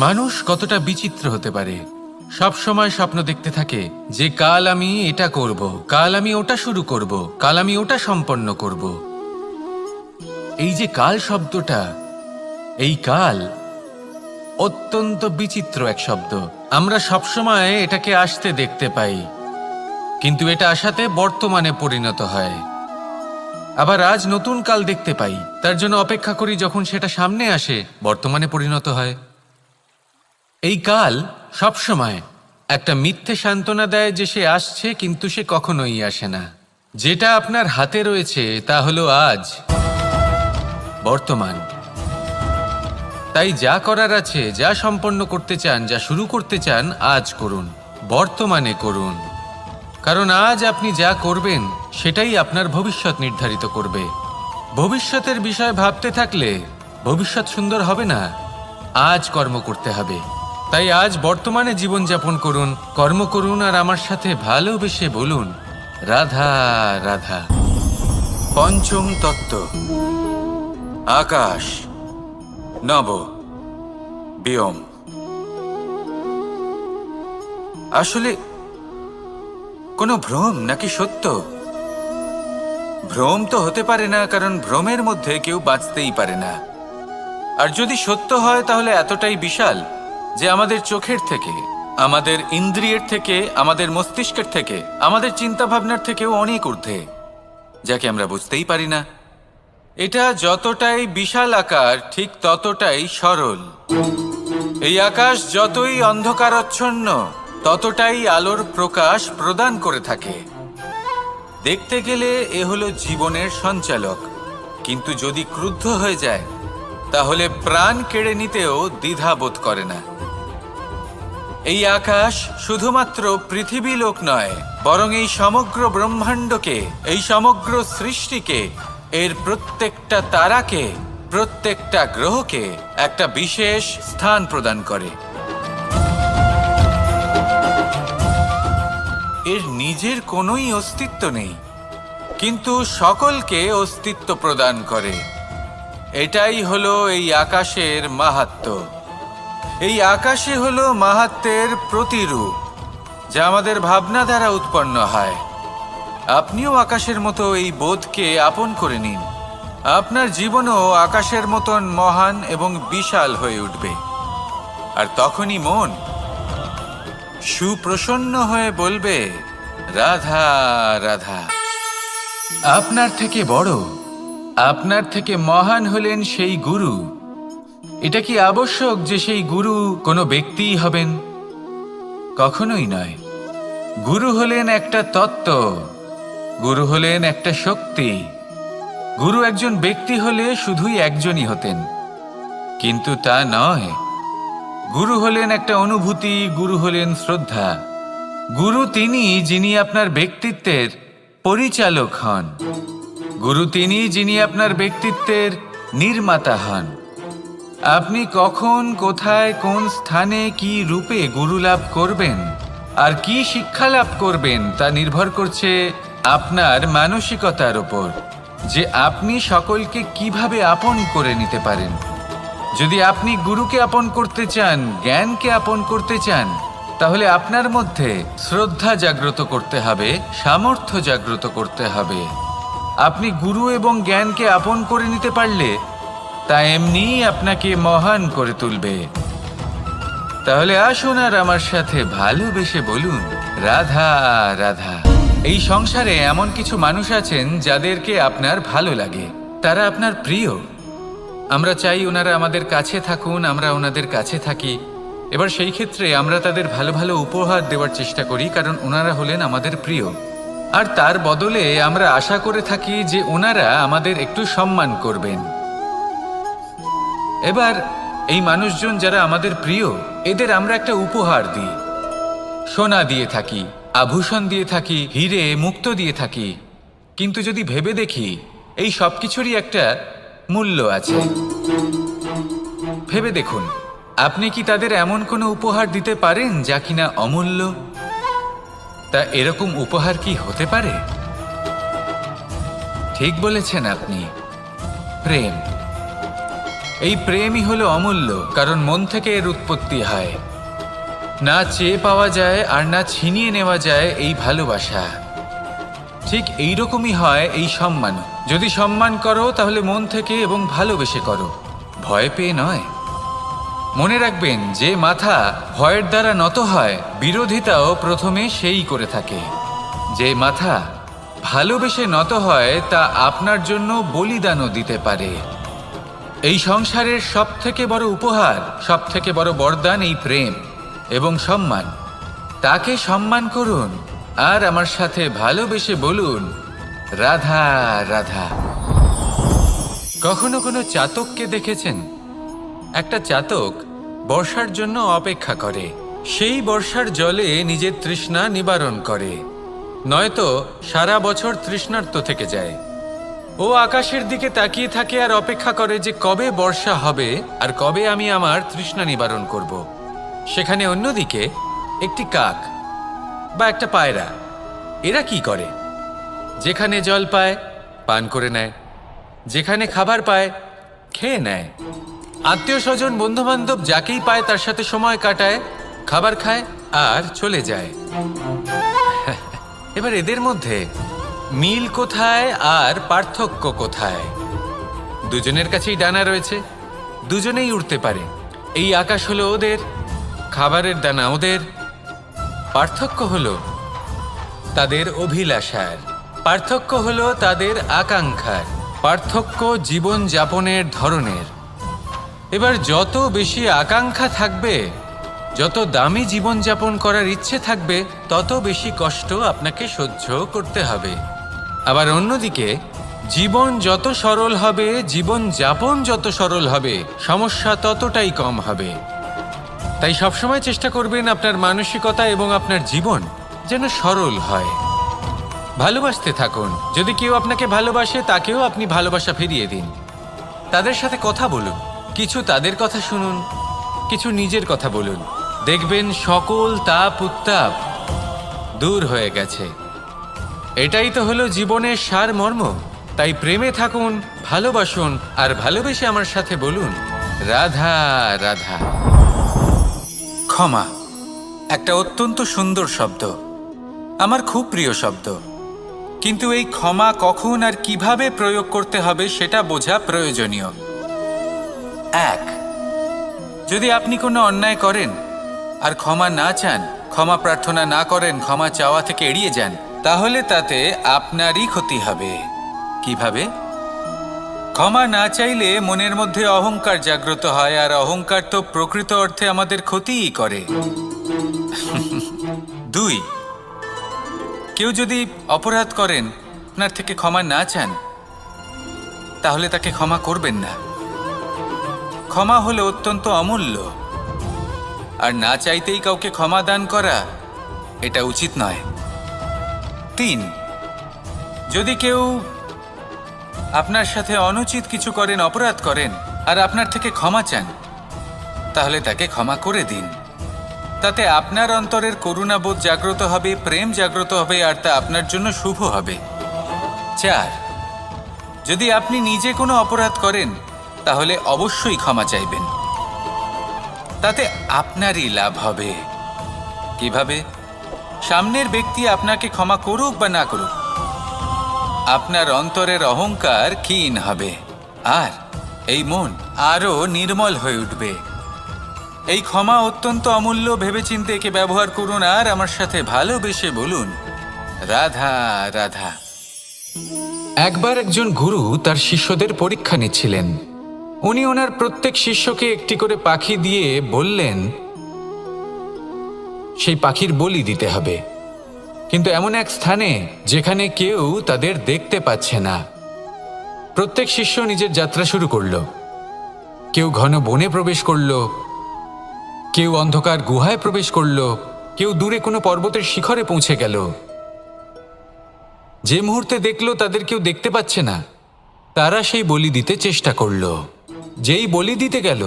মানুষ কতটা বিচিত্র হতে পারে। সব সময় স্বপ্ন দেখতে থাকে যে কাল আমি এটা করব, কাল আমি ওটা শুরু করব, কাল আমি ওটা সম্পন্ন করব। এই যে কাল শব্দটা, এই কাল অত্যন্ত বিচিত্র এক শব্দ। আমরা সবসময় এটাকে আসতে দেখতে পাই, কিন্তু এটা আসাতে বর্তমানে পরিণত হয়। আবার আজ নতুন কাল দেখতে পাই, তার জন্য অপেক্ষা করি যখন সেটা সামনে আসে বর্তমানে পরিণত হয়। এই কাল সবসময় একটা মিথ্যে সান্ত্বনা দেয় যে সে আসছে, কিন্তু সে কখনোই আসে না। যেটা আপনার হাতে রয়েছে তা হলো আজ, বর্তমান। তাই যা করার আছে, যা সম্পন্ন করতে চান, যা শুরু করতে চান, আজ করুন, বর্তমানে করুন। কারণ আজ আপনি যা করবেন সেটাই আপনার ভবিষ্যৎ নির্ধারিত করবে। ভবিষ্যতের বিষয় ভাবতে থাকলে ভবিষ্যৎ সুন্দর হবে না। আজ কর্ম করতে হবে। তাই আজ বর্তমানে জীবনযাপন করুন, কর্ম করুন, আর আমার সাথে ভালোবেসে বলুন, রাধা রাধা। পঞ্চম তত্ত্ব, আকাশ, নব, ব্যোম। আসলে কোনো ভ্রম নাকি সত্য? ভ্রম তো হতে পারে না, কারণ ভ্রমের মধ্যে কেউ বাঁচতেই পারে না। আর যদি সত্য হয় তাহলে এতটাই বিশাল যে আমাদের চোখের থেকে, আমাদের ইন্দ্রিয়ের থেকে, আমাদের মস্তিষ্কের থেকে, আমাদের চিন্তাভাবনার থেকেও অনেক ঊর্ধ্বে, যাকে আমরা বুঝতেই পারি না। এটা যতটাই বিশাল আকার, ঠিক ততটাই সরল। এই আকাশ যতই অন্ধকারাচ্ছন্ন, ততটাই আলোর প্রকাশ প্রদান করে থাকে। দেখতে গেলে এ হলো জীবনের সঞ্চালক, কিন্তু যদি ক্রুদ্ধ হয়ে যায় তাহলে প্রাণ কেড়ে নিতেও দ্বিধা বোধ করে না। এই আকাশ শুধুমাত্র পৃথিবী লোক নয়, বরং এই সমগ্র ব্রহ্মাণ্ডকে, এই সমগ্র সৃষ্টিকে, এর প্রত্যেকটা তারাকে, প্রত্যেকটা গ্রহকে একটা বিশেষ স্থান প্রদান করে। এর নিজের কোনোই অস্তিত্ব নেই, কিন্তু সকলকে অস্তিত্ব প্রদান করে। এটাই হলো এই আকাশের মাহাত্ম্য। এই আকাশে হলো মাহাত্ম্যের প্রতিরূপ, যা আমাদের ভাবনা দ্বারা উৎপন্ন হয়। আপনিও আকাশের মতো এই বোধকে আপন করে নিন। আপনার জীবনও আকাশের মতন মহান এবং বিশাল হয়ে উঠবে। আর তখনই মন সুপ্রসন্ন হয়ে বলবে, রাধা রাধা। আপনার থেকে বড়, আপনার থেকে মহান হলেন সেই গুরু। এটা কি আবশ্যক যে সেই গুরু কোনো ব্যক্তিই হবেন? কখনোই নয়। গুরু হলেন একটা তত্ত্ব, গুরু হলেন একটা শক্তি। গুরু একজন ব্যক্তি হলে শুধুই একজনই হতেন, কিন্তু তা নয়। গুরু হলেন একটা অনুভূতি, গুরু হলেন শ্রদ্ধা। গুরু তিনি যিনি আপনার ব্যক্তিত্বের পরিচালক হন। গুরু তিনি যিনি আপনার ব্যক্তিত্বের নির্মাতা হন। আপনি কখন, কোথায়, কোন স্থানে, কি রূপে গুরু লাভ করবেন আর কি শিক্ষা লাভ করবেন তা নির্ভর করছে আপনার মানসিকতার উপর, যে আপনি সকলকে কিভাবে আপন করে নিতে পারেন। যদি আপনি গুরুকে আপন করতে চান, জ্ঞানকে আপন করতে চান, তাহলে আপনার মধ্যে শ্রদ্ধা জাগ্রত করতে হবে, সামর্থ্য জাগ্রত করতে হবে। আপনি গুরু এবং জ্ঞানকে আপন করে নিতে পারলে তা এমনিই আপনাকে মহান করে তুলবে। তাহলে আসুন আর আমার সাথে ভালোবেসে বলুন, রাধা রাধা। এই সংসারে এমন কিছু মানুষ আছেন যাদেরকে আপনার ভালো লাগে, তারা আপনার প্রিয়। আমরা চাই ওনারা আমাদের কাছে থাকুন, আমরা ওনাদের কাছে থাকি। এবার সেই ক্ষেত্রে আমরা তাদের ভালো ভালো উপহার দেওয়ার চেষ্টা করি, কারণ ওনারা হলেন আমাদের প্রিয়। আর তার বদলে আমরা আশা করে থাকি যে ওনারা আমাদের একটু সম্মান করবেন। এবার এই মানুষজন যারা আমাদের প্রিয়, এদের আমরা একটা উপহার দিই। সোনা দিয়ে থাকি, আভূষণ দিয়ে থাকি, হিরে মুক্ত দিয়ে থাকি। কিন্তু যদি ভেবে দেখি, এই সব কিছুরই একটা মূল্য আছে। ভেবে দেখুন, আপনি কি তাদের এমন কোনো উপহার দিতে পারেন যা কিনা অমূল্য? তা এরকম উপহার কি হতে পারে? ঠিক বলেছেন আপনি, প্রেম। এই প্রেমই হলো অমূল্য, কারণ মন থেকে এর উৎপত্তি হয়। না চেয়ে পাওয়া যায় আর না ছিনিয়ে নেওয়া যায় এই ভালোবাসা। ঠিক এইরকমই হয় এই সম্মান। যদি সম্মান করো তাহলে মন থেকে এবং ভালোবেসে করো, ভয় পেয়ে নয়। মনে রাখবেন, যে মাথা ভয়ের দ্বারা নত হয়, বিরোধিতাও প্রথমে সেই করে থাকে। যে মাথা ভালোবেসে নত হয় তা আপনার জন্য বলিদানও দিতে পারে। এই সংসারের সবথেকে বড় উপহার, সবথেকে বড় বরদান এই প্রেম এবং সম্মান। তাকে সম্মান করুন আর আমার সাথে ভালোবেসে বলুন, রাধা রাধা। কখনো কোনো চাতককে দেখেছেন? একটা চাতক বর্ষার জন্য অপেক্ষা করে, সেই বর্ষার জলে নিজের তৃষ্ণা নিবারণ করে, নয়তো সারা বছর তৃষ্ণার্ত থেকে যায়। ও আকাশের দিকে তাকিয়ে থাকে আর অপেক্ষা করে যে কবে বর্ষা হবে আর কবে আমি আমার তৃষ্ণা নিবারণ করব। সেখানে অন্যদিকে একটি কাক বা একটা পায়রা, এরা কি করে? যেখানে জল পায় পান করে নেয়, যেখানে খাবার পায় খেয়ে নেয়, আত্মীয় স্বজন বন্ধু বান্ধব যাকেই পায় তার সাথে সময় কাটায়, খাবার খায় আর চলে যায়। এবার এদের মধ্যে মিল কোথায় আর পার্থক্য কোথায়? দুজনের কাছেই ডানা রয়েছে, দুজনেই উড়তে পারে। এই আকাশ হলো ওদের, খাবারের দানা ওদের। পার্থক্য হলো তাদের অভিলাষার, পার্থক্য হলো তাদের আকাঙ্ক্ষার, পার্থক্য জীবন যাপনের ধরনের। এবার যত বেশি আকাঙ্ক্ষা থাকবে, যত দামি জীবনযাপন করার ইচ্ছে থাকবে, তত বেশি কষ্ট আপনাকে সহ্য করতে হবে। আবার অন্যদিকে জীবন যত সরল হবে, জীবন যাপন যত সরল হবে, সমস্যা ততটাই কম হবে। তাই সবসময় চেষ্টা করবেন আপনার মানসিকতা এবং আপনার জীবন যেন সরল হয়। ভালোবাসতে থাকুন। যদি কেউ আপনাকে ভালোবাসে, তাকেও আপনি ভালোবাসা ফিরিয়ে দিন। তাদের সাথে কথা বলুন, কিছু তাদের কথা শুনুন, কিছু নিজের কথা বলুন। দেখবেন সকল তাপ উত্তাপ দূর হয়ে গেছে। এটাই তো হলো জীবনের সারমর্ম। তাই প্রেমে থাকুন, ভালোবাসুন, আর ভালোবেসে আমার সাথে বলুন, রাধা রাধা। ক্ষমা একটা অত্যন্ত সুন্দর শব্দ, আমার খুব প্রিয় শব্দ। কিন্তু এই ক্ষমা কখন আর কিভাবে প্রয়োগ করতে হবে সেটা বোঝা প্রয়োজনীয়। এক, যদি আপনি কোনো অন্যায় করেন আর ক্ষমা না চান, ক্ষমা প্রার্থনা না করেন, ক্ষমা চাওয়া থেকে এড়িয়ে যান, তাহলে তাতে আপনারই ক্ষতি হবে। কিভাবে? ক্ষমা না চাইলে মনের মধ্যে অহংকার জাগ্রত হয়, আর অহংকার তো প্রকৃত অর্থে আমাদের ক্ষতিই করে। দুই, কেউ যদি অপরাধ করেন, আপনার থেকে ক্ষমা না চান, তাহলে তাকে ক্ষমা করবেন না। ক্ষমা হলো অত্যন্ত অমূল্য, আর না চাইতেই কাউকে ক্ষমা দান করা এটা উচিত নয়। তিন, যদি কেউ আপনার সাথে অনুচিত কিছু করেন, অপরাধ করেন, আর আপনার থেকে ক্ষমা চান, তাহলে তাকে ক্ষমা করে দিন। তাতে আপনার অন্তরের করুণাবোধ জাগ্রত হবে, প্রেম জাগ্রত হবে, আর তা আপনার জন্য শুভ হবে। চার, যদি আপনি নিজে কোনো অপরাধ করেন, তাহলে অবশ্যই ক্ষমা চাইবেন। তাতে আপনারই লাভ হবে। কিভাবে? সামনের ব্যক্তি আপনাকে ক্ষমা করুক বা না করুক, আপনার অন্তরের অহংকার ক্ষীণ হবে, আর এই মন আরো নির্মল হয়ে উঠবে। এই ক্ষমা অত্যন্ত অমূল্য। ভেবেচিন্তে একে ব্যবহার করুন আর আমার সাথে ভালোবেসে বলুন, রাধা রাধা। একবার একজন গুরু তার শিষ্যদের পরীক্ষা নিচ্ছিলেন। উনি ওনার প্রত্যেক শিষ্যকে একটি করে পাখি দিয়ে বললেন সেই পাখির বলি দিতে হবে, কিন্তু এমন এক স্থানে যেখানে কেউ তাদের দেখতে পাচ্ছে না। প্রত্যেক শিষ্য নিজের যাত্রা শুরু করল। কেউ ঘন বনে প্রবেশ করল, কেউ অন্ধকার গুহায় প্রবেশ করল, কেউ দূরে কোনো পর্বতের শিখরে পৌঁছে গেল। যে মুহূর্তে দেখলো তাদের কেউ দেখতে পাচ্ছে না, তারা সেই বলি দিতে চেষ্টা করল। যেই বলি দিতে গেল,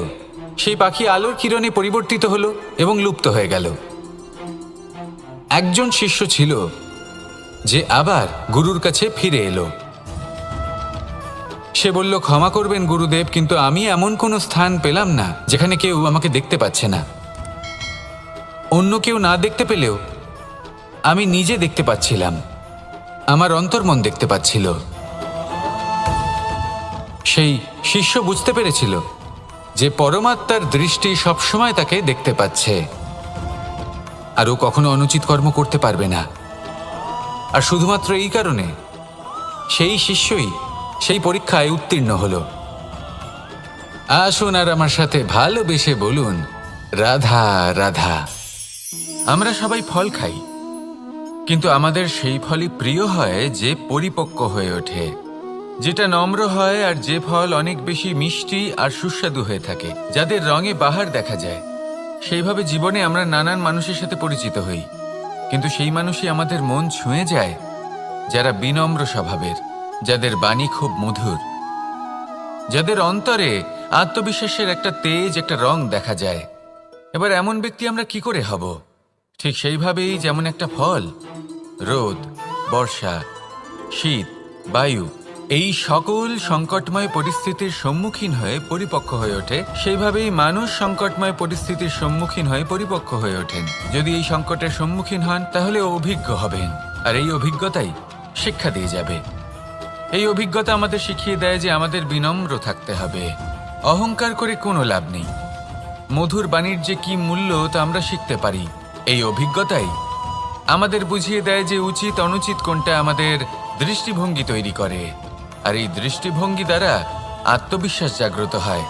সেই পাখি আলোর কিরণে পরিবর্তিত হলো এবং লুপ্ত হয়ে গেল। একজন শিষ্য ছিল যে আবার গুরুর কাছে ফিরে এলো। সে বলল, ক্ষমা করবেন গুরুদেব, কিন্তু আমি এমন কোনো স্থান পেলাম না যেখানে কেউ আমাকে দেখতে পাচ্ছে না। অন্য কেউ না দেখতে পেলেও আমি নিজে দেখতে পাচ্ছিলাম, আমার অন্তর্মন দেখতে পাচ্ছিল। সেই শিষ্য বুঝতে পেরেছিল যে পরমাত্মার দৃষ্টি সবসময় তাকে দেখতে পাচ্ছে, আর ও কখনো অনুচিত কর্ম করতে পারবে না। আর শুধুমাত্র এই কারণে সেই শিষ্যই সেই পরীক্ষায় উত্তীর্ণ হল। আসুন আর আমার সাথে ভালোবেসে বলুন, রাধা রাধা। আমরা সবাই ফল খাই, কিন্তু আমাদের সেই ফলই প্রিয় হয় যে পরিপক্ক হয়ে ওঠে, যেটা নম্র হয়, আর যে ফল অনেক বেশি মিষ্টি আর সুস্বাদু হয়ে থাকে, যাদের রঙে বাহার দেখা যায়। সেইভাবে জীবনে আমরা নানান মানুষের সাথে পরিচিত হই, কিন্তু সেই মানুষই আমাদের মন ছুঁয়ে যায় যারা বিনম্র স্বভাবের, যাদের বাণী খুব মধুর, যাদের অন্তরে আত্মবিশ্বাসের একটা তেজ, একটা রং দেখা যায়। এবার এমন ব্যক্তি আমরা কি করে হব? ঠিক সেইভাবেই যেমন একটা ফল রোদ, বর্ষা, শীত, বায়ু এই সকল সংকটময় পরিস্থিতির সম্মুখীন হয়ে পরিপক্ক হয়ে ওঠে, সেইভাবেই মানুষ সংকটময় পরিস্থিতির সম্মুখীন হয়ে পরিপক্ক হয়ে ওঠেন। যদি এই সংকটের সম্মুখীন হন তাহলে অভিজ্ঞ হবেন, আর এই অভিজ্ঞতাই শিক্ষা দিয়ে যাবে। এই অভিজ্ঞতা আমাদের শিখিয়ে দেয় যে আমাদের বিনম্র থাকতে হবে। অহংকার করে কোনো লাভ নেই। মধুর বাণীর যে কি মূল্য তা আমরা শিখতে পারি। এই অভিজ্ঞতাই আমাদের বুঝিয়ে দেয় যে উচিত অনুচিত কোনটা, আমাদের দৃষ্টিভঙ্গি তৈরি করে, আর এই দৃষ্টিভঙ্গি দ্বারা আত্মবিশ্বাস জাগ্রত হয়।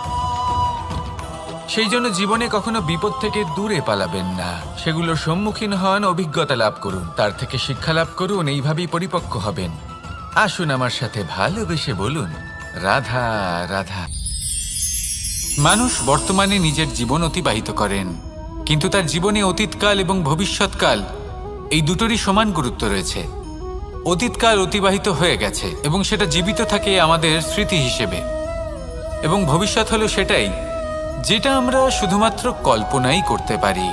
সেই জন্য জীবনে কখনো বিপদ থেকে দূরে পালাবেন না, সেগুলোর সম্মুখীন হন, অভিজ্ঞতা লাভ করুন, তার থেকে শিক্ষা লাভ করুন, এইভাবেই পরিপক্ক হবেন। আসুন আমার সাথে ভালোবেসে বলুন, রাধা রাধা। মানুষ বর্তমানে নিজের জীবন অতিবাহিত করেন, কিন্তু তার জীবনে অতীতকাল এবং ভবিষ্যৎকাল এই দুটোরই সমান গুরুত্ব রয়েছে। অতীতকাল অতিবাহিত হয়ে গেছে এবং সেটা জীবিত থাকে আমাদের স্মৃতি হিসেবে, এবং ভবিষ্যৎ হলো সেটাই যেটা আমরা শুধুমাত্র কল্পনাই করতে পারি।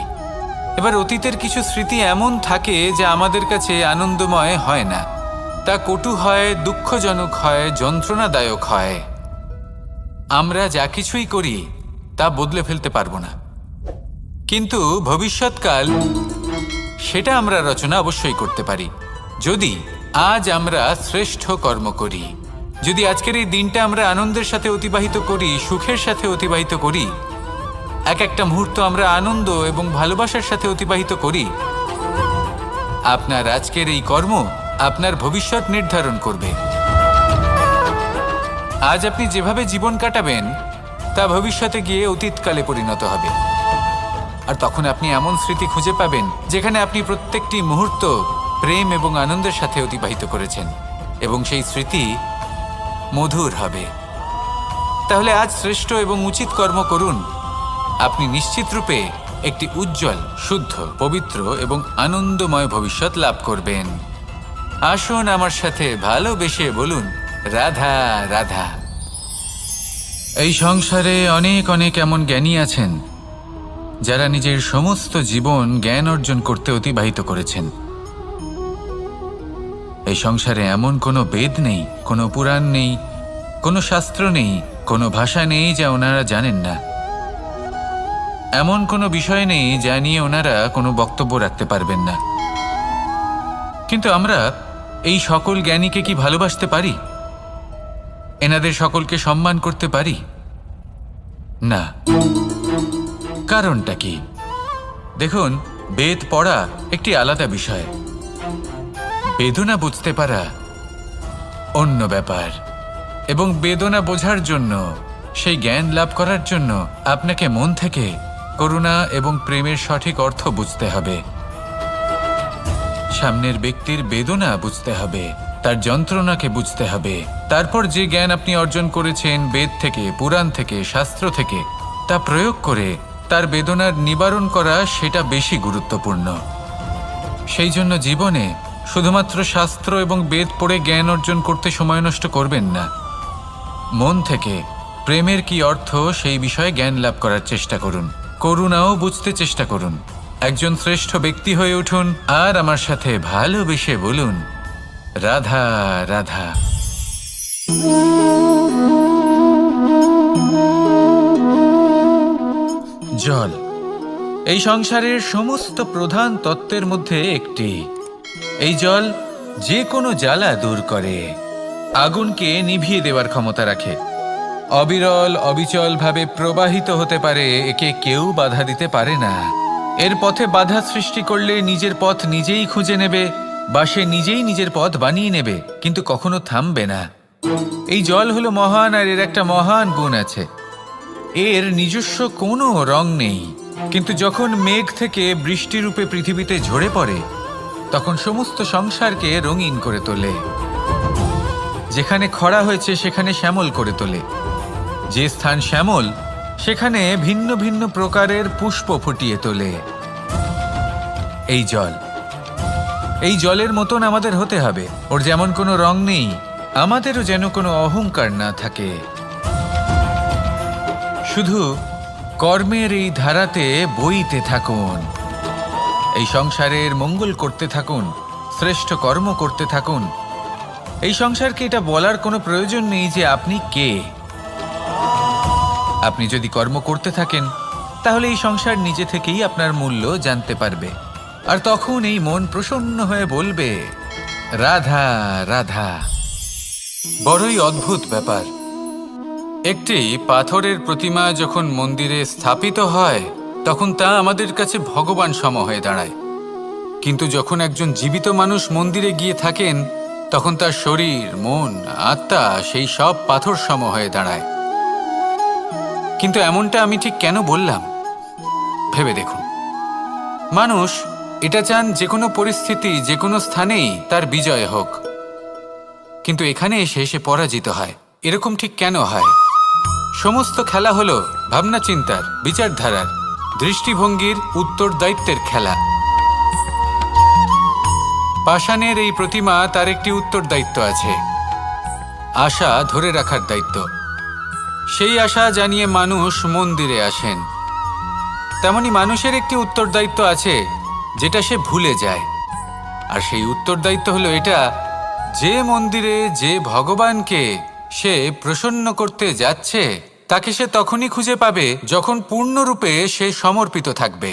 এবার অতীতের কিছু স্মৃতি এমন থাকে যা আমাদের কাছে আনন্দময় হয় না, তা কটু হয়, দুঃখজনক হয়, যন্ত্রণাদায়ক হয়। আমরা যা কিছুই করি তা বদলে ফেলতে পারবো না, কিন্তু ভবিষ্যৎকাল সেটা আমরা রচনা অবশ্যই করতে পারি, যদি আজ আমরা শ্রেষ্ঠ কর্ম করি। যদি আজকের এই দিনটা আমরা আনন্দের সাথে অতিবাহিত করি, সুখের সাথে অতিবাহিত করি, এক একটা মুহূর্ত আমরা আনন্দ এবং ভালোবাসার সাথে অতিবাহিত করি, আপনার আজকের এই কর্ম আপনার ভবিষ্যৎ নির্ধারণ করবে। আজ আপনি যেভাবে জীবন কাটাবেন তা ভবিষ্যতে গিয়ে অতীতকালে পরিণত হবে, আর তখন আপনি এমন স্মৃতি খুঁজে পাবেন যেখানে আপনি প্রত্যেকটি মুহূর্ত প্রেম এবং আনন্দের সাথে অতিবাহিত করেছেন, এবং সেই স্মৃতি মধুর হবে। তাহলে আজ শ্রেষ্ঠ এবং উচিত কর্ম করুন, আপনি নিশ্চিত রূপে একটি উজ্জ্বল, শুদ্ধ, পবিত্র এবং আনন্দময় ভবিষ্যৎ লাভ করবেন। আসুন আমার সাথে ভালোবেসে বলুন, রাধা রাধা। এই সংসারে অনেক অনেক এমন জ্ঞানী আছেন যারা নিজের সমস্ত জীবন জ্ঞান অর্জন করতে অতিবাহিত করেছেন। এই সংসারে এমন কোনো বেদ নেই, কোনো পুরাণ নেই, কোনো শাস্ত্র নেই, কোনো ভাষা নেই যা ওনারা জানেন না। এমন কোনো বিষয় নেই যা নিয়ে ওনারা কোনো বক্তব্য রাখতে পারবেন না। কিন্তু আমরা এই সকল জ্ঞানীকে কি ভালোবাসতে পারি? এনাদের সকলকে সম্মান করতে পারি না। কারণটা কি? দেখুন, বেদ পড়া একটি আলাদা বিষয়, বেদনা বুঝতে পারা অন্য ব্যাপার। এবং বেদনা বোঝার জন্য, সেই জ্ঞান লাভ করার জন্য আপনাকে মন থেকে করুণা এবং প্রেমের সঠিক অর্থ বুঝতে হবে। সামনের ব্যক্তির বেদনা বুঝতে হবে, তার যন্ত্রণাকে বুঝতে হবে। তারপর যে জ্ঞান আপনি অর্জন করেছেন বেদ থেকে, পুরাণ থেকে, শাস্ত্র থেকে, তা প্রয়োগ করে তার বেদনার নিবারণ করা, সেটা বেশি গুরুত্বপূর্ণ। সেই জন্য জীবনে শুধুমাত্র শাস্ত্র এবং বেদ পড়ে জ্ঞান অর্জন করতে সময় নষ্ট করবেন না। মন থেকে প্রেমের কি অর্থ সেই বিষয়ে জ্ঞান লাভ করার চেষ্টা করুন, করুণাও বুঝতে চেষ্টা করুন। একজন শ্রেষ্ঠ ব্যক্তি হয়ে উঠুন, আর আমার সাথে ভালোবেসে বলুন, রাধা রাধা। জল এই সংসারের সমস্ত প্রধান তত্ত্বের মধ্যে একটি। এই জল যে কোনো জ্বালা দূর করে, আগুনকে নিভিয়ে দেওয়ার ক্ষমতা রাখে, অবিরল অবিচলভাবে প্রবাহিত হতে পারে, একে কেউ বাধা দিতে পারে না। এর পথে বাধা সৃষ্টি করলে নিজের পথ নিজেই খুঁজে নেবে বা সে নিজেই নিজের পথ বানিয়ে নেবে, কিন্তু কখনো থামবে না। এই জল হলো মহান, আর এর একটা মহান গুণ আছে, এর নিজস্ব কোনো রং নেই। কিন্তু যখন মেঘ থেকে বৃষ্টিরূপে পৃথিবীতে ঝরে পড়ে, তখন সমস্ত সংসারকে রঙিন করে তোলে। যেখানে খরা হয়েছে সেখানে শ্যামল করে তোলে, যে স্থান শ্যামল সেখানে ভিন্ন ভিন্ন প্রকারের পুষ্প ফুটিয়ে তোলে। এই জল, এই জলের মতন আমাদের হতে হবে। ওর যেমন কোনো রং নেই, আমাদেরও যেন কোনো অহংকার না থাকে। শুধু কর্মের এই ধারাতে বইতে থাকুন, এই সংসারের মঙ্গল করতে থাকুন, শ্রেষ্ঠ কর্ম করতে থাকুন। এই সংসারকে এটা বলার কোনো প্রয়োজন নেই যে আপনি কে। আপনি যদি কর্ম করতে থাকেন, তাহলে এই সংসার নিজে থেকেই আপনার মূল্য জানতে পারবে, আর তখন এই মন প্রসন্ন হয়ে বলবে, রাধা রাধা। বড়ই অদ্ভুত ব্যাপার, একটি পাথরের প্রতিমা যখন মন্দিরে স্থাপিত হয়, তখন তা আমাদের কাছে ভগবান সম হয়ে দাঁড়ায়। কিন্তু যখন একজন জীবিত মানুষ মন্দিরে গিয়ে থাকেন, তখন তার শরীর, মন, আত্মা সেই সব পাথর সম হয়ে দাঁড়ায়। কিন্তু এমনটা আমি ঠিক কেন বললাম ভেবে দেখুন। মানুষ এটা চান যে কোনো পরিস্থিতি, যে কোনো স্থানেই তার বিজয় হোক, কিন্তু এখানে এসে সে পরাজিত হয়। এরকম ঠিক কেন হয়? সমস্ত খেলা হলো ভাবনা চিন্তার, বিচারধারার, দৃষ্টিভঙ্গির, উত্তরদায়িত্বের খেলা। পাষাণের এই প্রতিমা, তার একটি উত্তরদায়িত্ব আছে, আশা ধরে রাখার দায়িত্ব। সেই আশা জানিয়ে মানুষ মন্দিরে আসেন। তেমনি মানুষের একটি উত্তরদায়িত্ব আছে, যেটা সে ভুলে যায়। আর সেই উত্তরদায়িত্ব হলো এটা, যে মন্দিরে যে ভগবানকে সে প্রসন্ন করতে যাচ্ছে, তাকে সে তখনই খুঁজে পাবে যখন পূর্ণরূপে সে সমর্পিত থাকবে।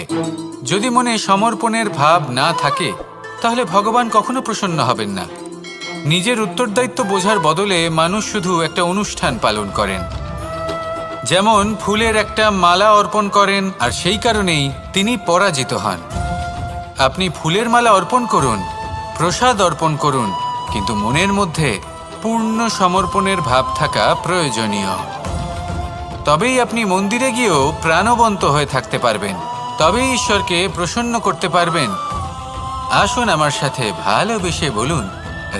যদি মনে সমর্পণের ভাব না থাকে, তাহলে ভগবান কখনো প্রসন্ন হবেন না। নিজের উত্তরদায়িত্ব বোঝার বদলে মানুষ শুধু একটা অনুষ্ঠান পালন করেন। যেমন ফুলের একটা মালা অর্পণ করেন, আর সেই কারণেই তিনি পরাজিত হন। আপনি ফুলের মালা অর্পণ করুন, প্রসাদ অর্পণ করুন, কিন্তু মনের মধ্যে পূর্ণ সমর্পণের ভাব থাকা প্রয়োজনীয়। তবেই আপনি মন্দিরে গিয়েও প্রাণবন্ত হয়ে থাকতে পারবেন, তবেই ঈশ্বরকে প্রসন্ন করতে পারবেন। আসুন আমার সাথে ভালোবেসে বলুন,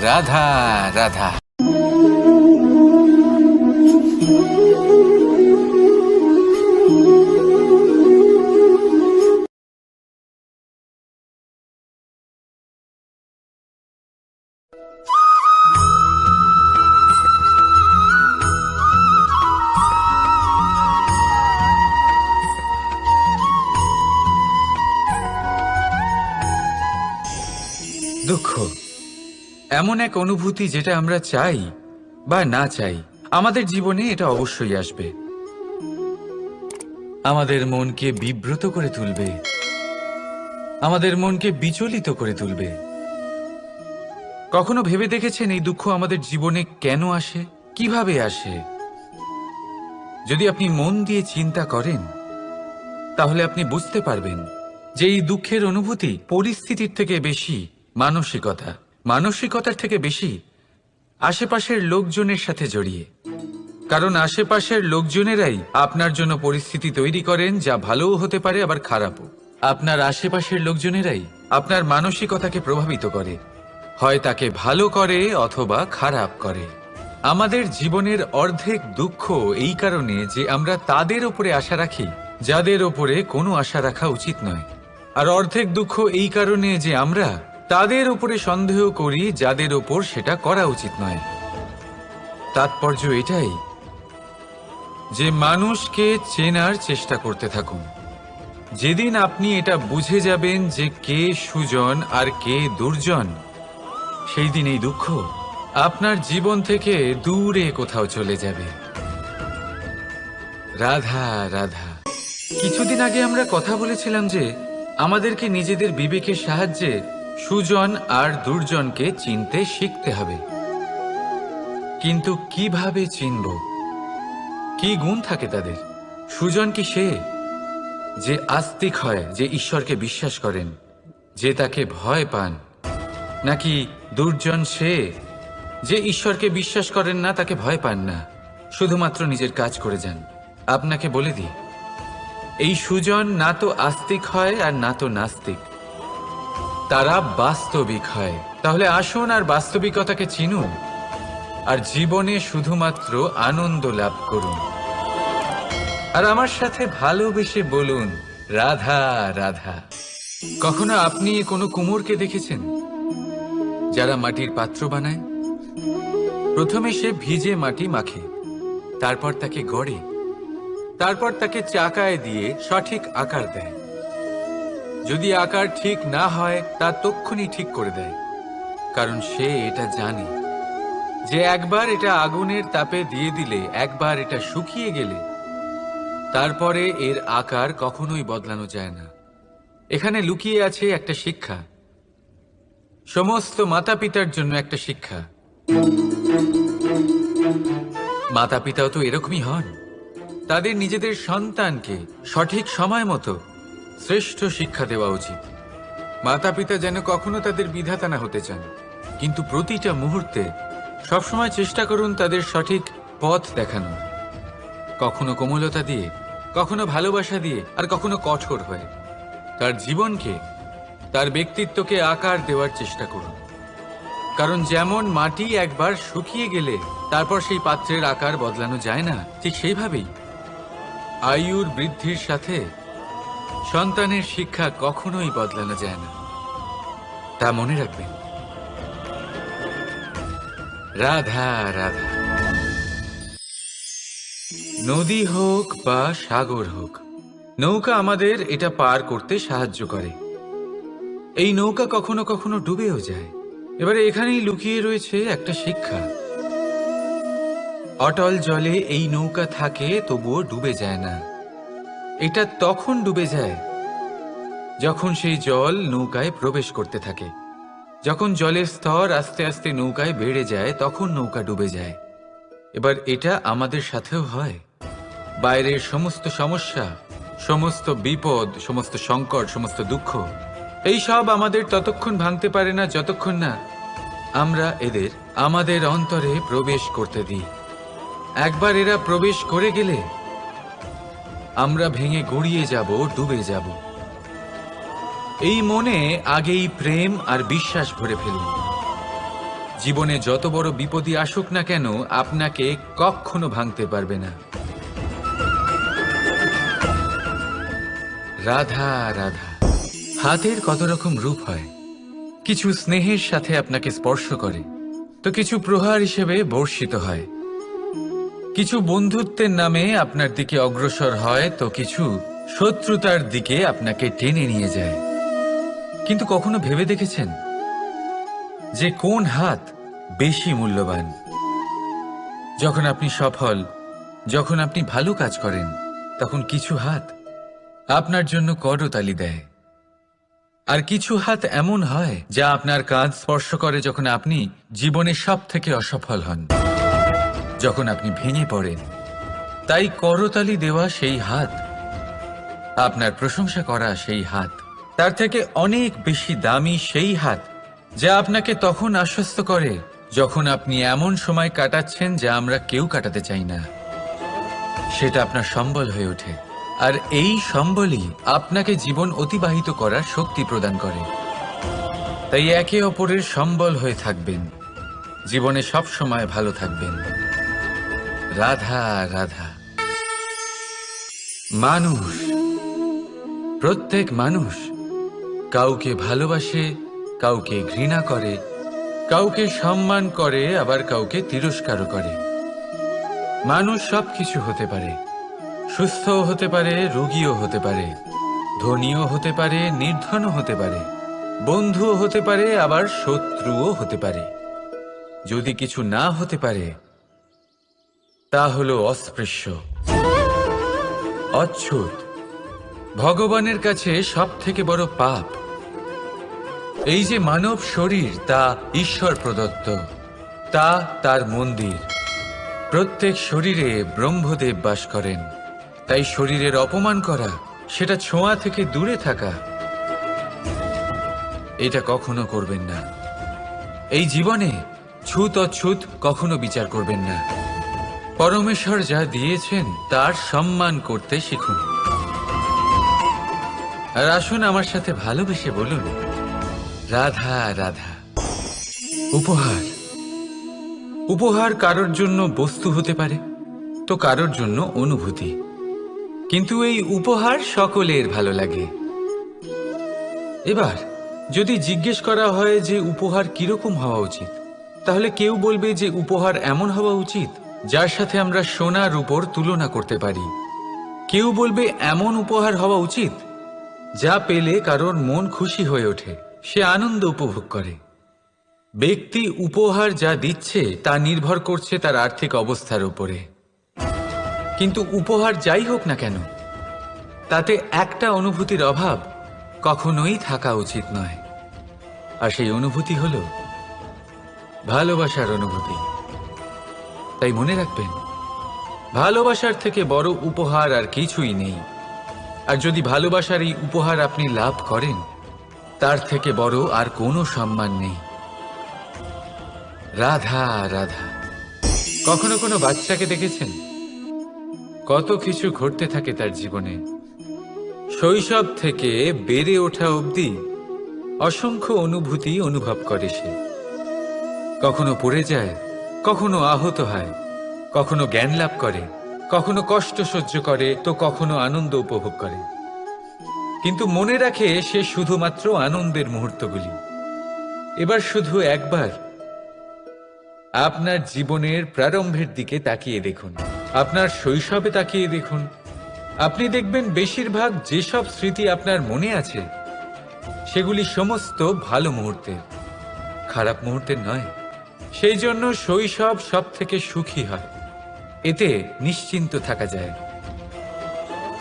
রাধা রাধা। দুঃখ এমন এক অনুভূতি, যেটা আমরা চাই বা না চাই, আমাদের জীবনে এটা অবশ্যই আসবে। আমাদের মনকে বিব্রত করে তুলবে, আমাদের মনকে বিচলিত করে তুলবে। কখনো ভেবে দেখেছেন এই দুঃখ আমাদের জীবনে কেন আসে, কিভাবে আসে? যদি আপনি মন দিয়ে চিন্তা করেন, তাহলে আপনি বুঝতে পারবেন যে এই দুঃখের অনুভূতি পরিস্থিতির থেকে বেশি মানসিকতার থেকে বেশি আশেপাশের লোকজনের সাথে জড়িয়ে। কারণ আশেপাশের লোকজনেরাই আপনার জন্য পরিস্থিতি তৈরি করেন, যা ভালোও হতে পারে আবার খারাপও। আপনার আশেপাশের লোকজনেরাই আপনার মানসিকতাকে প্রভাবিত করে, হয় তাকে ভালো করে অথবা খারাপ করে। আমাদের জীবনের অর্ধেক দুঃখ এই কারণে যে আমরা তাদের ওপরে আশা রাখি যাদের ওপরে কোনো আশা রাখা উচিত নয়, আর অর্ধেক দুঃখ এই কারণে যে আমরা তাদের উপরে সন্দেহ করি যাদের ওপর সেটা করা উচিত নয়। তাৎপর্য এটাই যে মানুষকে চেনার চেষ্টা করতে থাকুন। যেদিন আপনি এটা বুঝে যাবেন যে কে সুজন আর কে দুর্জন, সেই দিন এই দুঃখ আপনার জীবন থেকে দূরে কোথাও চলে যাবে। রাধা রাধা। কিছুদিন আগে আমরা কথা বলেছিলাম যে আমাদেরকে নিজেদের বিবেকের সাহায্যে সুজন আর দুর্জনকে চিনতে শিখতে হবে। কিন্তু কিভাবে চিনব? কি গুণ থাকে তাদের? সুজন কি সে যে আস্তিক হয়, যে ঈশ্বরকে বিশ্বাস করেন, যে তাকে ভয় পান? নাকি দুর্জন সে যে ঈশ্বরকে বিশ্বাস করেন না, তাকে ভয় পান না, শুধুমাত্র নিজের কাজ করে যান? আপনাকে বলে দিই, এই সুজন না তো আস্তিক হয় আর না তো নাস্তিক, তারা বাস্তবিক হয়। তাহলে আসুন আর বাস্তবিকতাকে চিনুন আর জীবনে শুধুমাত্র আনন্দ লাভ করুন। আর আমার সাথে ভালোবেসে বলুন, রাধা রাধা। কখনো আপনি কোনো কুমোরকে দেখেছেন যারা মাটির পাত্র বানায়? প্রথমে সে ভিজে মাটি মাখে, তারপর তাকে গড়ে, তারপর তাকে চাকায় দিয়ে সঠিক আকার দেয়। যদি আকার ঠিক না হয় তা তক্ষুনি ঠিক করে দেয়, কারণ সে এটা জানে যে একবার এটা আগুনের তাপে দিয়ে দিলে, একবার এটা শুকিয়ে গেলে তারপরে এর আকার কখনোই বদলানো যায় না। এখানে লুকিয়ে আছে একটা শিক্ষা, সমস্ত মাতা পিতার জন্য একটা শিক্ষা। মাতা পিতাও তো এরকমই হন, তাদের নিজেদের সন্তানকে সঠিক সময় মতো শ্রেষ্ঠ শিক্ষা দেওয়া উচিত। মাতা পিতা যেন কখনো তাদের বিধাতা না হতে চান, কিন্তু প্রতিটা মুহূর্তে সবসময় চেষ্টা করুন তাদের সঠিক পথ দেখানো, কখনো কোমলতা দিয়ে, কখনো ভালোবাসা দিয়ে, আর কখনো কঠোর হয়ে। তার জীবনকে, তার ব্যক্তিত্বকে আকার দেওয়ার চেষ্টা করুন, কারণ যেমন মাটি একবার শুকিয়ে গেলে তারপর সেই পাত্রের আকার বদলানো যায় না, ঠিক সেইভাবেই আয়ুর বৃদ্ধির সাথে সন্তানের শিক্ষা কখনোই বদলানো যায় না। তা মনে রাখবেন। রাধা রাধা। নদী হোক বা সাগর হোক, নৌকা আমাদের এটা পার করতে সাহায্য করে। এই নৌকা কখনো কখনো ডুবেও যায়। এবারে এখানেই লুকিয়ে রয়েছে একটা শিক্ষা। অটল জলে এই নৌকা থাকে, তবুও ডুবে যায় না। এটা তখন ডুবে যায় যখন সেই জল নৌকায় প্রবেশ করতে থাকে। যখন জলের স্তর আস্তে আস্তে নৌকায় বেড়ে যায়, তখন নৌকা ডুবে যায়। এবার এটা আমাদের সাথেও হয়। বাইরের সমস্ত সমস্যা, সমস্ত বিপদ, সমস্ত সংকট, সমস্ত দুঃখ, এই সব আমাদের ততক্ষণ ভাঙতে পারে না যতক্ষণ না আমরা এদের আমাদের অন্তরে প্রবেশ করতে দিই। একবার এরা প্রবেশ করে গেলে আমরা ভেঙে গড়িয়ে যাব, ডুবে যাব। এই মনে আগেই প্রেম আর বিশ্বাস ভরে ফেলুন। জীবনে যত বড় বিপদই আসুক না কেন, আপনাকে কখনো ভাঙতে পারবে না। রাধা রাধা। হাতের কত রকম রূপ হয়। কিছু স্নেহের সাথে আপনাকে স্পর্শ করে, তো কিছু প্রহার হিসেবে বর্ষিত হয়। কিছু বন্ধুত্বের নামে আপনার দিকে অগ্রসর হয়, তো কিছু শত্রুতার দিকে আপনাকে টেনে নিয়ে যায়। কিন্তু কখনো ভেবে দেখেছেন যে কোন হাত বেশি মূল্যবান? যখন আপনি সফল, যখন আপনি ভালো কাজ করেন, তখন কিছু হাত আপনার জন্য করতালি দেয়। আর কিছু হাত এমন হয় যা আপনার কাঁধ স্পর্শ করে যখন আপনি জীবনে সব থেকে অসফল হন, যখন আপনি ভেঙে পড়েন। তাই করতালি দেওয়া সেই হাত, আপনার প্রশংসা করা সেই হাত, তার থেকে অনেক বেশি দামি সেই হাত যা আপনাকে তখন আশ্বস্ত করে যখন আপনি এমন সময় কাটাচ্ছেন যা আমরা কেউ কাটাতে চাই না। সেটা আপনার সম্বল হয়ে ওঠে, আর এই সম্বলই আপনাকে জীবন অতিবাহিত করার শক্তি প্রদান করে। তাই একে অপরের সম্বল হয়ে থাকবেন, জীবনে সব সময় ভালো থাকবেন। রাধা রাধা। মানুষ, প্রত্যেক মানুষ কাউকে ভালোবাসে, কাউকে ঘৃণা করে, কাউকে সম্মান করে, আবার কাউকে তিরস্কারও করে। মানুষ সবকিছু হতে পারে, সুস্থও হতে পারে, রোগীও হতে পারে, ধনীও হতে পারে, নির্ধনও হতে পারে, বন্ধুও হতে পারে, আবার শত্রুও হতে পারে। যদি কিছু না হতে পারে তা হলো অস্পৃশ্য, অচ্ছুত, ভগবানের কাছে সব থেকে বড় পাপ এই যে মানব শরীর, তা ঈশ্বর প্রদত্ত, তা তার মন্দির। প্রত্যেক শরীরে ব্রহ্মদেব বাস করেন, তাই শরীরের অপমান করা, সেটা ছোঁয়া থেকে দূরে থাকা, এটা কখনো করবেন না। এই জীবনে ছুত অছুত কখনো বিচার করবেন না। পরমেশ্বর যা দিয়েছেন তার সম্মান করতে শিখুন। আর আসুন আমার সাথে ভালোবেসে বলুন, রাধা রাধা। উপহার, উপহার কারোর জন্য বস্তু হতে পারে, তো কারোর জন্য অনুভূতি। কিন্তু এই উপহার সকলের ভালো লাগে। এবার যদি জিজ্ঞেস করা হয় যে উপহার কিরকম হওয়া উচিত, তাহলে কেউ বলবে যে উপহার এমন হওয়া উচিত যার সাথে আমরা সোনা রূপোর তুলনা করতে পারি। কেউ বলবে এমন উপহার হওয়া উচিত যা পেলে কারোর মন খুশি হয়ে ওঠে, সে আনন্দ উপভোগ করে। ব্যক্তি উপহার যা দিচ্ছে তা নির্ভর করছে তার আর্থিক অবস্থার উপরে। কিন্তু উপহার যাই হোক না কেন, তাতে একটা অনুভূতির অভাব কখনোই থাকা উচিত নয়। আর সেই অনুভূতি হলো ভালোবাসার অনুভূতি। তাই মনে রাখবেন, ভালোবাসার থেকে বড় উপহার আর কিছুই নেই। আর যদি ভালোবাসার এই উপহার আপনি লাভ করেন, তার থেকে বড় আর কোনো সম্মান নেই। রাধা রাধা। কখনো কোনো বাচ্চাকে দেখেছেন? কত কিছু ঘটতে থাকে তার জীবনে। শৈশব থেকে বেড়ে ওঠা অবধি অসংখ্য অনুভূতি অনুভব করে সে। কখনো পড়ে যায়, কখনো আহত হয়, কখনো জ্ঞান লাভ করে, কখনো কষ্ট সহ্য করে, তো কখনো আনন্দ উপভোগ করে। কিন্তু মনে রাখে সে শুধুমাত্র আনন্দের মুহূর্তগুলি। এবার শুধু একবার আপনার জীবনের প্রারম্ভের দিকে তাকিয়ে দেখুন, আপনার শৈশবে তাকিয়ে দেখুন। আপনি দেখবেন বেশিরভাগ যেসব স্মৃতি আপনার মনে আছে সেগুলি সমস্ত ভালো মুহূর্তের, খারাপ মুহূর্তের নয়। সেই জন্য শৈশব সব থেকে সুখী হয়, এতে নিশ্চিন্ত থাকা যায়।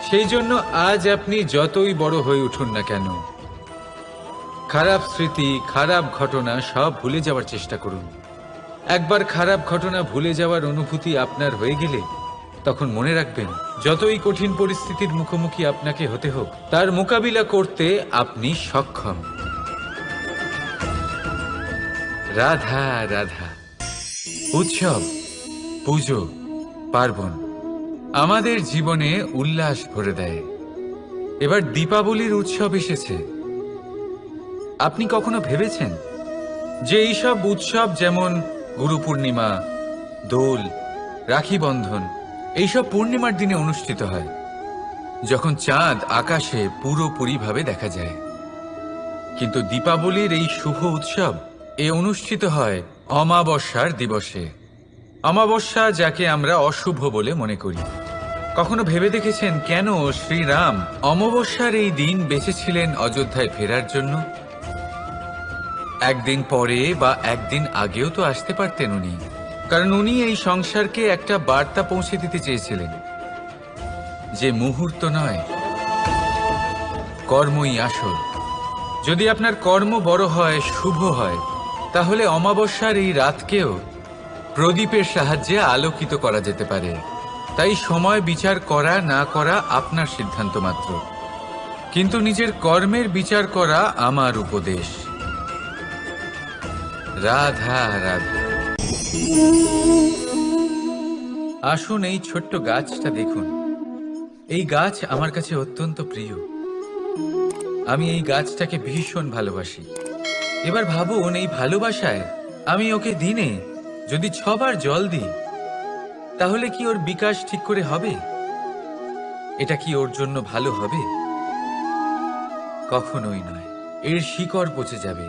সেই জন্য আজ আপনি যতই বড় হয়ে উঠুন না কেন, খারাপ স্মৃতি, খারাপ ঘটনা সব ভুলে যাওয়ার চেষ্টা করুন। একবার খারাপ ঘটনা ভুলে যাওয়ার অনুভূতি আপনার হয়ে গেলে তখন মনে রাখবেন, যতই কঠিন পরিস্থিতির মুখোমুখি আপনাকে হতে হোক, তার মোকাবিলা করতে আপনি সক্ষম। রাধা রাধা। উৎসব, পুজো, পার্বণ আমাদের জীবনে উল্লাস ভরে দেয়। এবার দীপাবলির উৎসব এসেছে। আপনি কখনো ভেবেছেন যে এইসব উৎসব যেমন গুরু পূর্ণিমা, দোল, রাখি বন্ধন, এইসব পূর্ণিমার দিনে অনুষ্ঠিত হয়, যখন চাঁদ আকাশে পুরোপুরিভাবে দেখা যায়। কিন্তু দীপাবলির এই শুভ উৎসব অনুষ্ঠিত হয় অমাবস্যার দিবসে। অমাবস্যা, যাকে আমরা অশুভ বলে মনে করি। কখনো ভেবে দেখেছেন কেন শ্রীরাম অমাবস্যার এই দিন বেঁচেছিলেন অযোধ্যায় ফেরার জন্য? একদিন পরে বা একদিন আগেও তো আসতে পারতেন উনি, কারণ উনি এই সংসারকে একটা বার্তা পৌঁছে দিতে চেয়েছিলেন যে মুহূর্ত নয়, কর্মই আসল। যদি আপনার কর্ম বড় হয়, শুভ হয়, তাহলে অমাবস্যার এই রাতকেও প্রদীপের সাহায্যে আলোকিত করা যেতে পারে। তাই সময় বিচার করা না করা আপনার সিদ্ধান্ত মাত্র, কিন্তু নিজের কর্মের বিচার করা আমার উপদেশ। রাধা রাধা। আসুন এই ছোট্ট গাছটা দেখুন। এই গাছ আমার কাছে অত্যন্ত প্রিয়। আমি এই গাছটাকে ভীষণ ভালোবাসি। এবার ভাবুন, এই ভালোবাসায় আমি ওকে দিনে যদি 6 বার জল দিই, তাহলে কি ওর বিকাশ ঠিক করে হবে? এটা কি ওর জন্য ভালো হবে? কখনোই নয়। এর শিকড় পচে যাবে,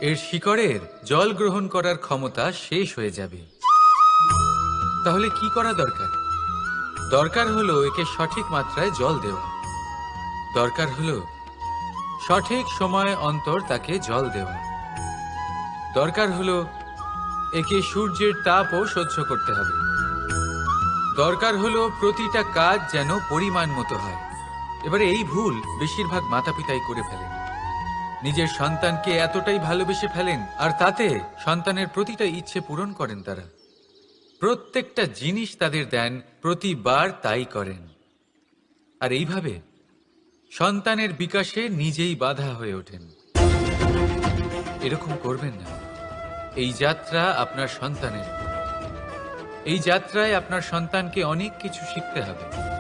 এর শিকড়ের জল গ্রহণ করার ক্ষমতা শেষ হয়ে যাবে। তাহলে কি করা দরকার? দরকার হলো একে সঠিক মাত্রায় জল দেওয়া। দরকার হলো সঠিক সময় অন্তর তাকে জল দেওয়া। দরকার হলো একে সূর্যের তাপও সহ্য করতে হবে। দরকার হলো প্রতিটা কাজ যেন পরিমাণ মতো হয়। এবারে এই ভুল বেশিরভাগ মাতা পিতাই করে ফেলেন। নিজের সন্তানকে এতটাই ভালোবেসে ফেলেন আর তাতে সন্তানের প্রতিটা ইচ্ছে পূরণ করেন। তারা প্রত্যেকটা জিনিস তাদের দেন, প্রতিবার তাই করেন। আর এইভাবে সন্তানের বিকাশে নিজেই বাধা হয়ে ওঠেন। এরকম করবেন না। এই যাত্রা আপনার সন্তানের। এই যাত্রায় আপনার সন্তানকে অনেক কিছু শিখতে হবে।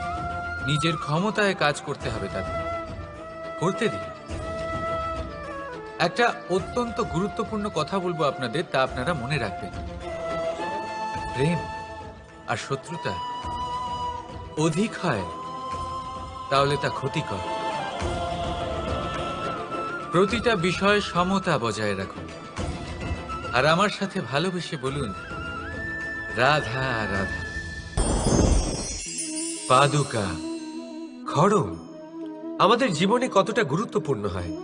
নিজের ক্ষমতায় কাজ করতে হবে তাদের। করতে দিন। একটা অত্যন্ত গুরুত্বপূর্ণ কথা বলবো আপনাদের, তা আপনারা মনে রাখবেন। প্রেম আর শত্রুতা অধিক হয় তাহলে তা ক্ষতিকর। প্রতিটা বিষয়ে সমতা বজায় রাখুন। আর আমার সাথে ভালোবেসে বলুন, রাধা রাধা। পাদুকা, খড়ম আমাদের জীবনে কতটা গুরুত্বপূর্ণ হয়।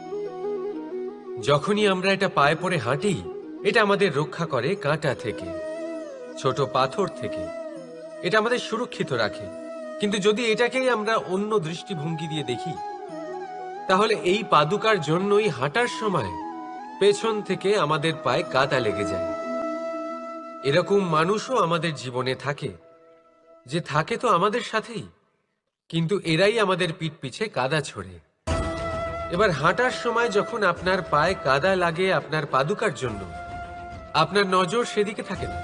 যখনই আমরা এটা পায়ে পড়ে হাঁটি, এটা আমাদের রক্ষা করে কাঁটা থেকে, ছোট পাথর থেকে। এটা আমাদের সুরক্ষিত রাখে। কিন্তু যদি এটাকেই আমরা অন্য দৃষ্টিভঙ্গি দিয়ে দেখি, তাহলে এই পাদুকার জন্যই হাঁটার সময় পেছন থেকে আমাদের পায়ে কাঁটা লেগে যায়। এরকম মানুষও আমাদের জীবনে থাকে, যে থাকে তো আমাদের সাথেই, কিন্তু এরাই আমাদের পিঠ পিছে কাদা ছোড়ে। এবার হাঁটার সময় যখন আপনার পায়ে কাদা লাগে আপনার পাদুকার জন্য, আপনার নজর সেদিকে থাকে না,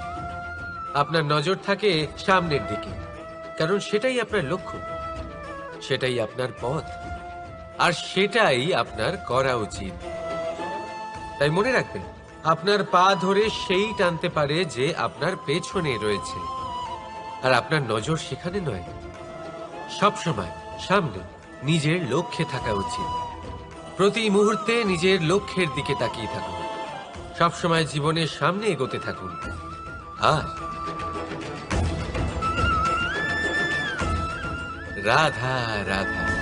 আপনার নজর থাকে সামনের দিকে, কারণ সেটাই আপনার লক্ষ্য, সেটাই আপনার পথ, আর সেটাই আপনার করা উচিত। তাই মনে রাখবেন, আপনার পা ধরে সেই টানতে পারে যে আপনার পেছনে রয়েছে, আর আপনার নজর সেখানে নয়। সবসময় সামনে নিজের লক্ষ্যে থাকা উচিত। প্রতি মুহূর্তে নিজের লক্ষ্যের দিকে তাকিয়ে থাকুন। সবসময় জীবনের সামনে এগোতে থাকুন। আর রাধা রাধা।